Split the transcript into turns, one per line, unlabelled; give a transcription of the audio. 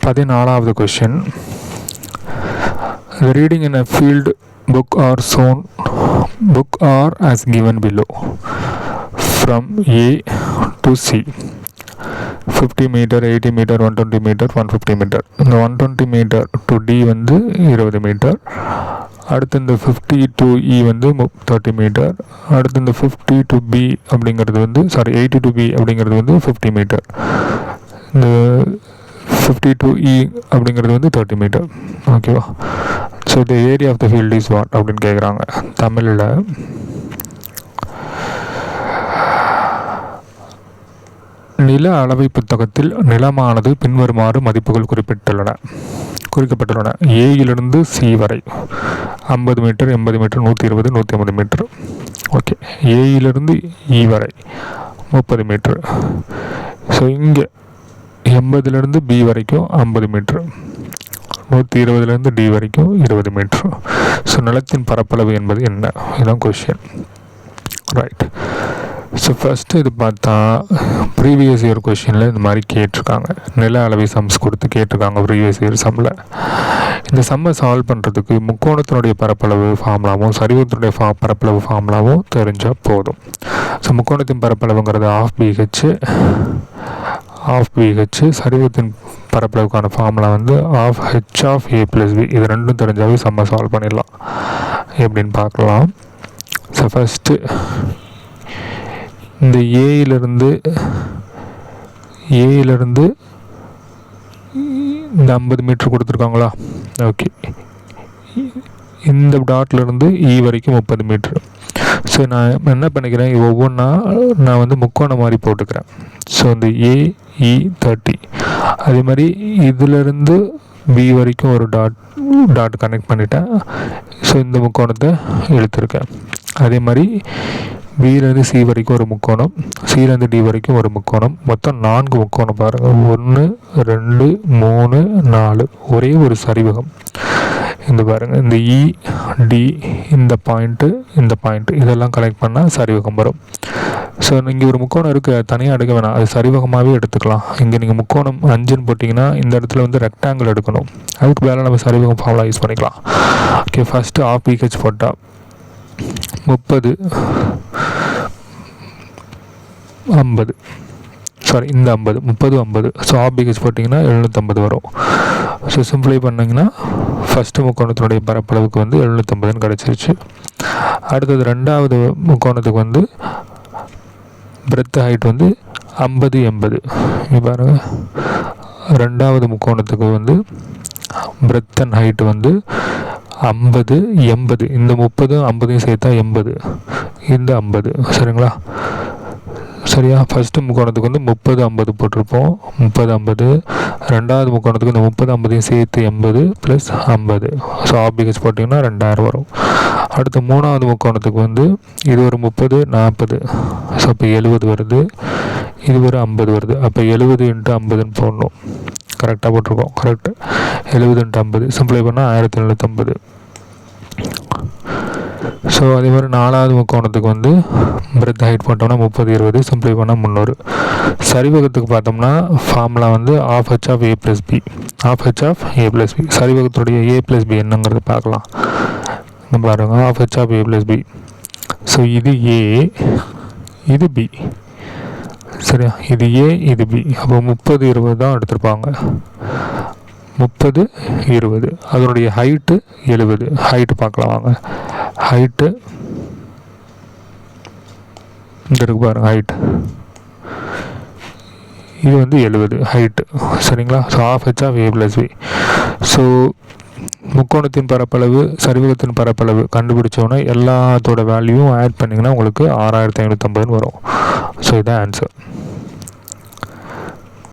14வது question. The reading in a field book are as given below. From A to C. 50 meter, 80 meter, 120 meter, 150 meter. இந்த 120 meter to D வந்து 20 metre. அடுத்து இந்த 50 to E வந்து 30 metre. அடுத்து இந்த 50 to B அப்படிங்கிறது வந்து 80 to B அப்படிங்கிறது வந்து 50 மீட்டர். இந்த 50 to E அப்படிங்கிறது வந்து 30 மீட்டர். ஓகேவா? So the area of the field is what அப்படின்னு கேட்குறாங்க. தமிழில் நில அளவை புத்தகத்தில் நிலமானது பின்வருமாறு மதிப்புகள் குறிக்கப்பட்டுள்ளன. ஏயிலிருந்து சி வரை 50 மீட்டர், 80 மீட்டர், 120, 150 மீட்டர். ஓகே, ஏயிலிருந்து இ வரை 30 மீட்டர். ஸோ இங்கே 80லேருந்து பி வரைக்கும் 50 மீட்டர், 120லேருந்து டி வரைக்கும் 20 மீட்டர். ஸோ நிலத்தின் பரப்பளவு என்பது என்ன? இதுதான் கொஷின். ரைட். ஸோ ஃபஸ்ட்டு இது பார்த்தா ப்ரீவியஸ் இயர் கொஷினில் இந்த மாதிரி கேட்டிருக்காங்க. நில அளவை சம்ஸ் கொடுத்து கேட்டிருக்காங்க ப்ரீவியஸ் இயர் சம்மில். இந்த சம்மை சால்வ் பண்ணுறதுக்கு முக்கோணத்தினுடைய பரப்பளவு ஃபார்முலாவும் சரிவத்தினுடைய பரப்பளவு ஃபார்முலாவும் தெரிஞ்சால் போதும். ஸோ முக்கோணத்தின் பரப்பளவுங்கிறது ஆஃப் பிஹெச், சரிவத்தின் பரப்பளவுக்கான ஃபார்முலா வந்து ஆஃப் ஹெச் ஆஃப் ஏ ப்ளஸ் பி. இது ரெண்டும் தெரிஞ்சாவே சம்மை சால்வ் பண்ணிடலாம். எப்படின்னு பார்க்கலாம். ஸோ ஃபஸ்ட்டு இந்த ஏயிலிருந்து இந்த 50 மீட்டர் கொடுத்துருக்காங்களா? ஓகே, இந்த டாட்லேருந்து இ வரைக்கும் 30 மீட்ரு. ஸோ நான் என்ன பண்ணிக்கிறேன், ஒவ்வொன்றா நான் வந்து முக்கோணம் மாதிரி போட்டுக்கிறேன். ஸோ இந்த ஏஇ 30, அதே மாதிரி இதிலிருந்து பி வரைக்கும் ஒரு டாட் கனெக்ட் பண்ணிட்டேன். ஸோ இந்த முக்கோணத்தை இழுத்துருக்கேன். அதே மாதிரி பியிலேருந்து சி வரைக்கும் ஒரு முக்கோணம், சியிலேருந்து டி வரைக்கும் ஒரு முக்கோணம், மொத்தம் 4 முக்கோணம் பாருங்கள். 1 2 3 4, ஒரே ஒரு சரிவகம். இந்த பாருங்கள், இந்த இ டி, இந்த பாயிண்ட்டு இதெல்லாம் கலெக்ட் பண்ணால் சரிவகம் வரும். ஸோ இங்கே ஒரு முக்கோணம் இருக்குது, தனியாக எடுக்க வேணாம், அது சரிவகமாகவே எடுத்துக்கலாம். இங்கே நீங்கள் முக்கோணம் 5ன்னு போட்டிங்கன்னா இந்த இடத்துல வந்து ரெக்டாங்கிள் எடுக்கணும். அதுக்கு மேலே நம்ம சரிவகம் ஃபார்முலா யூஸ் பண்ணிக்கலாம். ஓகே, ஃபஸ்ட்டு ஆஃப் பிஹெச் போட்டால் 30 50, இந்த 50 30 50. ஸோ ஆஃப் பிஹெச் போட்டிங்கன்னா 750 வரும். ஸோ சிம்பிளை பண்ணிங்கன்னா ஃபஸ்ட்டு முக்கோணத்தினுடைய பரப்பளவுக்கு வந்து 750ன்னு கிடச்சிருச்சு. அடுத்தது ரெண்டாவது முக்கோணத்துக்கு வந்து பிரெத் ஹைட் வந்து 50 80. இங்கே பாருங்கள், ரெண்டாவது முக்கோணத்துக்கு வந்து பிரெத் அண்ட் ஹைட் வந்து 50 80. இந்த 30 50 சேர்த்தா 80, இந்த 50. சரிங்களா? சரியா? ஃபஸ்ட்டு முக்கோணத்துக்கு வந்து 30 50 போட்டிருப்போம். 30 50. ரெண்டாவது முக்கோணத்துக்கு இந்த 30 50 சேர்த்து 80 ப்ளஸ் 50. ஸோ ஆபிகஸ் போட்டிங்கன்னா 2000 வரும். அடுத்து மூணாவது முக்கோணத்துக்கு வந்து இது ஒரு 30 40. ஸோ அப்போ 70 வருது. இது ஒரு 50 வருது. அப்போ 70 × 50ன்னு போடணும். கரெக்டாக போட்டிருக்கோம். கரெக்டு. 70 × 50 சிம்பிளை பண்ணால் 1750. ஸோ அதே மாதிரி நாலாவது முக்கோணத்துக்கு வந்து பிரெத் ஹைட் போட்டோம்னா 30 20, சிம்பிளை பண்ணால் 300. சரிவகத்துக்கு பார்த்தோம்னா ஃபார்முலா வந்து ஆஃப் ஹெச் ஆஃப் ஏ ப்ளஸ் பி. சரிவகத்துடைய ஏ ப்ளஸ் பி என்னங்கிறது பார்க்கலாம். நம்ம பாருங்கள், ஆஃப் ஹெச் ஆஃப் ஏ ப்ளஸ் பி. ஸோ இது ஏ, இது பி. சரியா? இது ஏ, இது பி. அப்போ 30 20 தான் எடுத்திருப்பாங்க. 30 20. அதனுடைய ஹைட்டு 70. ஹைட்டு பார்க்கலாம் வாங்க. ஹைட்டு இந்த இருக்கு பாருங்கள், ஹைட்டு இது வந்து 70 ஹைட்டு. சரிங்களா? ஸோ ஆஃப் ஹெச் ஆஃப் ஏ ப்ளஸ் பி. ஸோ முக்கோணத்தின் பரப்பளவு சரிவகத்தின் பரப்பளவு கண்டுபிடிச்சோன்னா எல்லாத்தோட வேல்யூவும் ஆட் பண்ணிங்கன்னா உங்களுக்கு 6550 வரும். ஸோ இதுதான் ஆன்சர்.